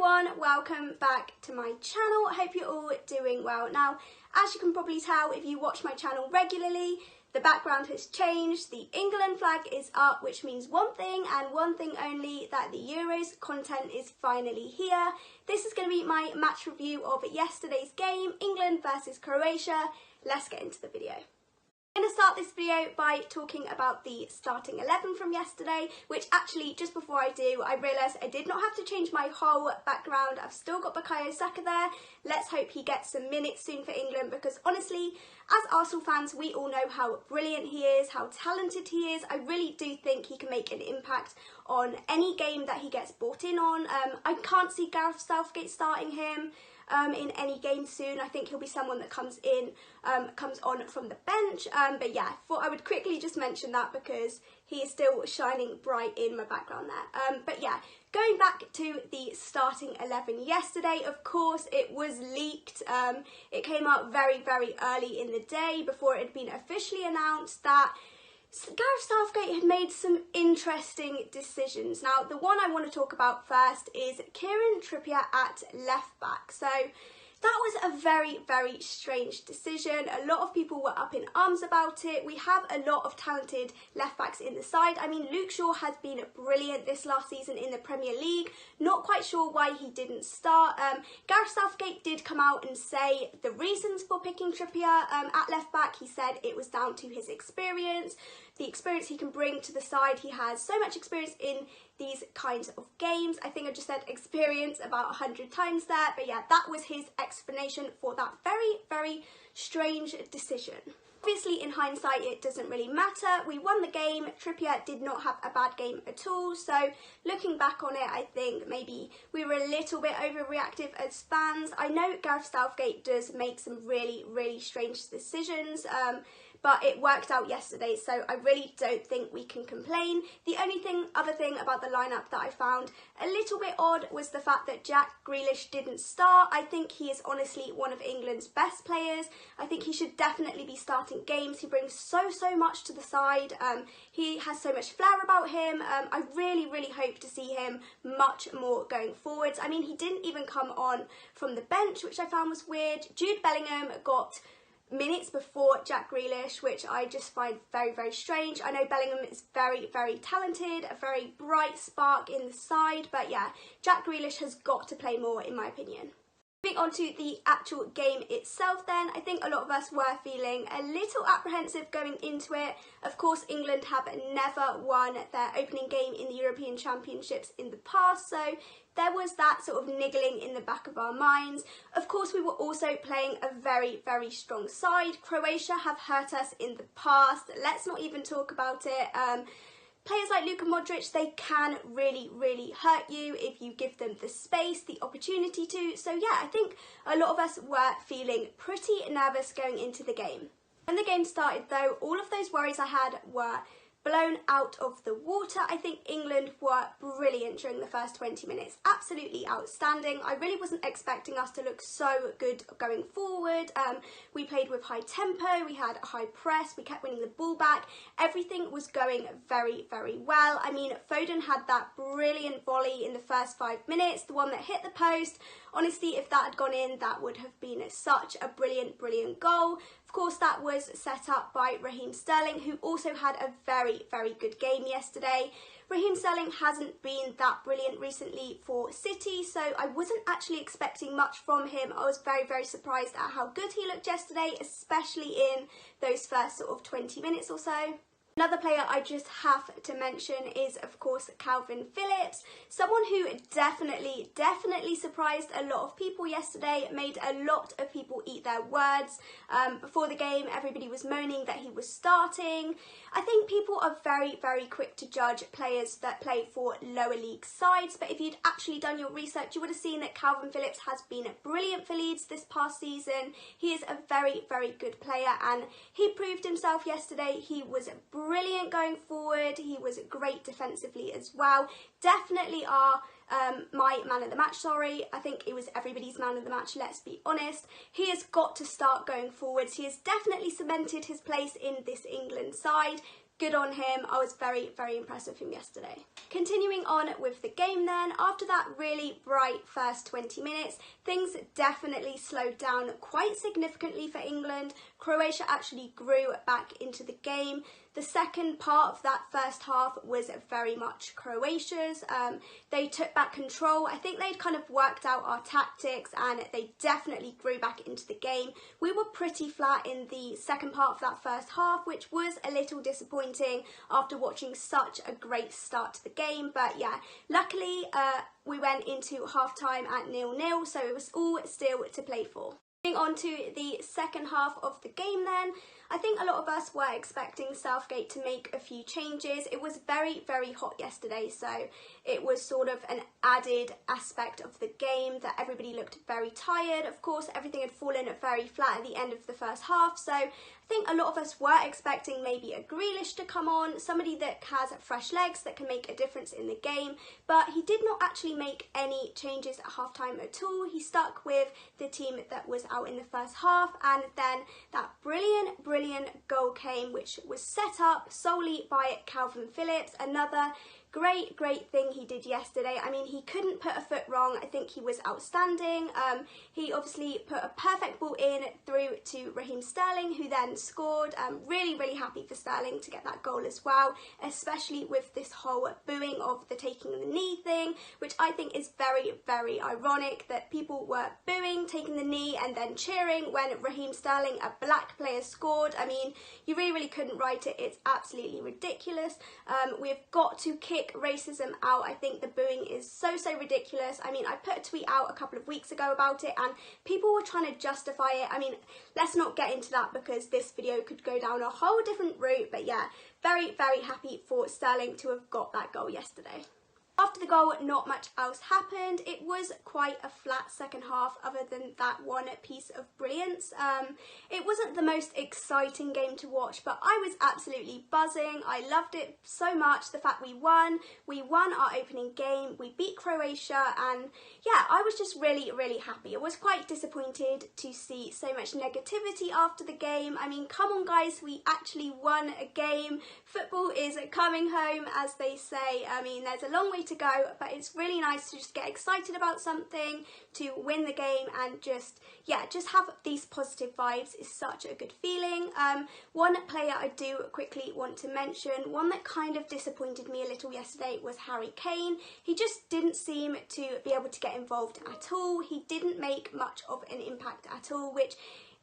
everyone, welcome back to my channel. I hope you're all doing well. Now, as you can probably tell if you watch my channel regularly, the background has changed. The England flag is up, which means one thing and one thing only, that the Euros content is finally here. This is going to be my match review of yesterday's game, England versus Croatia. Let's get into the video. I'm going to start this video by talking about the starting 11 from yesterday, which actually, just before I do, I realised I did not have to change my whole background. I've still got Bukayo Saka there. Let's hope he gets some minutes soon for England, because honestly, as Arsenal fans, we all know how brilliant he is, how talented he is. I really do think he can make an impact on any game that he gets brought in on. I can't see Gareth Southgate starting him in any game soon. I think he'll be someone that comes on from the bench. But yeah, I thought I would quickly just mention that because he is still shining bright in my background there. But yeah, going back to the starting 11 yesterday, of course it was leaked. It came out very, very early in the day before it had been officially announced that Gareth Southgate had made some interesting decisions. Now, the one I want to talk about first is Kieran Trippier at left back. So that was a very, very strange decision. A lot of people were up in arms about it. We have a lot of talented left backs in the side. I mean, Luke Shaw has been brilliant this last season in the Premier League. Not quite sure why he didn't start. Gareth Southgate did come out and say the reasons for picking Trippier at left back. He said it was down to his experience, the experience he can bring to the side. He has so much experience in these kinds of games. I think I just said experience about 100 times there, but yeah, that was his explanation for that very, very strange decision. Obviously, in hindsight, it doesn't really matter. We won the game. Trippier did not have a bad game at all. So looking back on it, I think maybe we were a little bit overreactive as fans. I know Gareth Southgate does make some really, really strange decisions, but it worked out yesterday, so I really don't think we can complain. The only other thing about the lineup that I found a little bit odd was the fact that Jack Grealish didn't start. I think he is honestly one of England's best players. I think he should definitely be starting games. He brings so much to the side. He has so much flair about him. I really, really hope to see him much more going forwards. I mean, he didn't even come on from the bench, which I found was weird. Jude Bellingham got minutes before Jack Grealish, which I just find very, very strange. I know Bellingham is very, very talented, a very bright spark in the side, but yeah, Jack Grealish has got to play more in my opinion. Moving on to the actual game itself then, I think a lot of us were feeling a little apprehensive going into it. Of course, England have never won their opening game in the European Championships in the past, so there was that sort of niggling in the back of our minds. Of course, we were also playing a very, very strong side. Croatia have hurt us in the past. Let's not even talk about it. Players like Luka Modric, they can really, really hurt you if you give them the space, the opportunity to. So yeah, I think a lot of us were feeling pretty nervous going into the game. When the game started though, all of those worries I had were blown out of the water. I think England were brilliant during the first 20 minutes. Absolutely outstanding. I really wasn't expecting us to look so good going forward. We played with high tempo, we had a high press, we kept winning the ball back. Everything was going very, very well. I mean, Foden had that brilliant volley in the first 5 minutes, the one that hit the post. Honestly, if that had gone in, that would have been such a brilliant, brilliant goal. Of course, that was set up by Raheem Sterling, who also had a very, very good game yesterday. Raheem Sterling hasn't been that brilliant recently for City, so I wasn't actually expecting much from him. I was very, very surprised at how good he looked yesterday, especially in those first sort of 20 minutes or so. Another player I just have to mention is, of course, Calvin Phillips. Someone who definitely surprised a lot of people yesterday, made a lot of people eat their words. Before the game, everybody was moaning that he was starting. I think people are very, very quick to judge players that play for lower league sides, but if you'd actually done your research, you would have seen that Calvin Phillips has been brilliant for Leeds this past season. He is a very, very good player, and he proved himself yesterday. He was brilliant going forward. He was great defensively as well. Definitely my man of the match, sorry. I think it was everybody's man of the match, let's be honest. He has got to start going forwards. He has definitely cemented his place in this England side. good on him. I was very, very impressed with him yesterday. Continuing on with the game then, after that really bright first 20 minutes, things definitely slowed down quite significantly for England. Croatia actually grew back into the game. The second part of that first half was very much Croatia's. They took back control. I think they'd kind of worked out our tactics and they definitely grew back into the game. We were pretty flat in the second part of that first half, which was a little disappointing after watching such a great start to the game. But yeah, luckily we went into half-time at 0-0, so it was all still to play for. Moving on to the second half of the game then, I think a lot of us were expecting Southgate to make a few changes. It was very, very hot yesterday, so it was sort of an added aspect of the game that everybody looked very tired. Of course, everything had fallen very flat at the end of the first half, so I think a lot of us were expecting maybe a Grealish to come on, somebody that has fresh legs that can make a difference in the game, but he did not actually make any changes at half-time at all. He stuck with the team that was out in the first half, and then that brilliant goal came, which was set up solely by Calvin Phillips. Another great thing he did yesterday. I mean, he couldn't put a foot wrong. I think he was outstanding. He obviously put a perfect ball in through to Raheem Sterling, who then scored. Really happy for Sterling to get that goal as well, especially with this whole booing of the taking the knee thing, which I think is very ironic that people were booing, taking the knee and then cheering when Raheem Sterling, a black player, scored. I mean, you really couldn't write it. It's absolutely ridiculous. We've got to kick racism out. I think the booing is so ridiculous. I mean, I put a tweet out a couple of weeks ago about it and people were trying to justify it. I mean, let's not get into that because this video could go down a whole different route, but yeah, very happy for Sterling to have got that goal yesterday. After the goal, not much else happened. It was quite a flat second half other than that one piece of brilliance. It wasn't the most exciting game to watch, but I was absolutely buzzing. I loved it so much. The fact we won our opening game, we beat Croatia, and yeah, I was just really happy. I was quite disappointed to see so much negativity after the game. I mean, come on guys, we actually won a game. Football is coming home, as they say. I mean, there's a long way to go, but it's really nice to just get excited about something, to win the game, and just have these positive vibes is such a good feeling. One player I do quickly want to mention, one that kind of disappointed me a little yesterday, was Harry Kane. He just didn't seem to be able to get involved at all. He didn't make much of an impact at all, which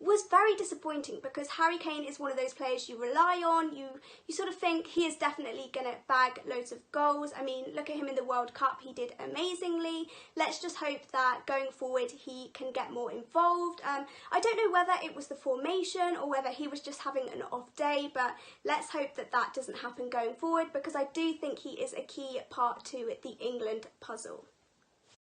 was very disappointing because Harry Kane is one of those players you rely on. You sort of think he is definitely going to bag loads of goals. I mean, look at him in the World Cup. He did amazingly. Let's just hope that going forward he can get more involved. I don't know whether it was the formation or whether he was just having an off day, but let's hope that that doesn't happen going forward because I do think he is a key part to the England puzzle.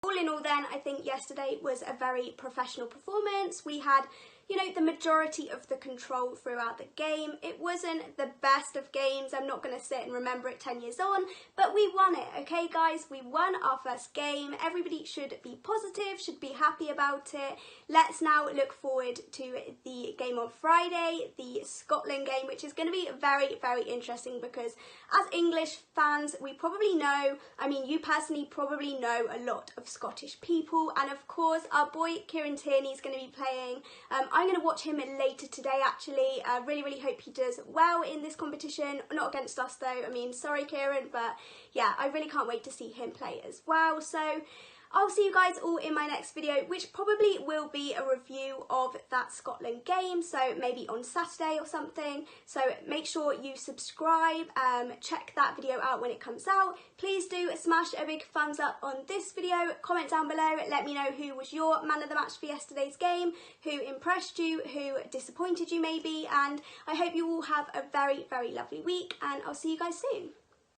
All in all then, I think yesterday was a very professional performance. We had, you know, the majority of the control throughout the game. It wasn't the best of games. I'm not going to sit and remember it 10 years on, but we won it, okay guys? We won our first game. Everybody should be positive, should be happy about it. Let's now look forward to the game on Friday, the Scotland game, which is going to be very interesting because as English fans, we probably know, I mean, you personally probably know a lot of Scottish people, and of course our boy Kieran Tierney is going to be playing. I'm going to watch him later today actually. I really hope he does well in this competition. Not against us though, I mean, sorry Kieran, but yeah, I really can't wait to see him play as well. So I'll see you guys all in my next video, which probably will be a review of that Scotland game, so maybe on Saturday or something. So make sure you subscribe, check that video out when it comes out. Please do smash a big thumbs up on this video, comment down below, let me know who was your man of the match for yesterday's game, who impressed you, who disappointed you maybe, and I hope you all have a very lovely week, and I'll see you guys soon.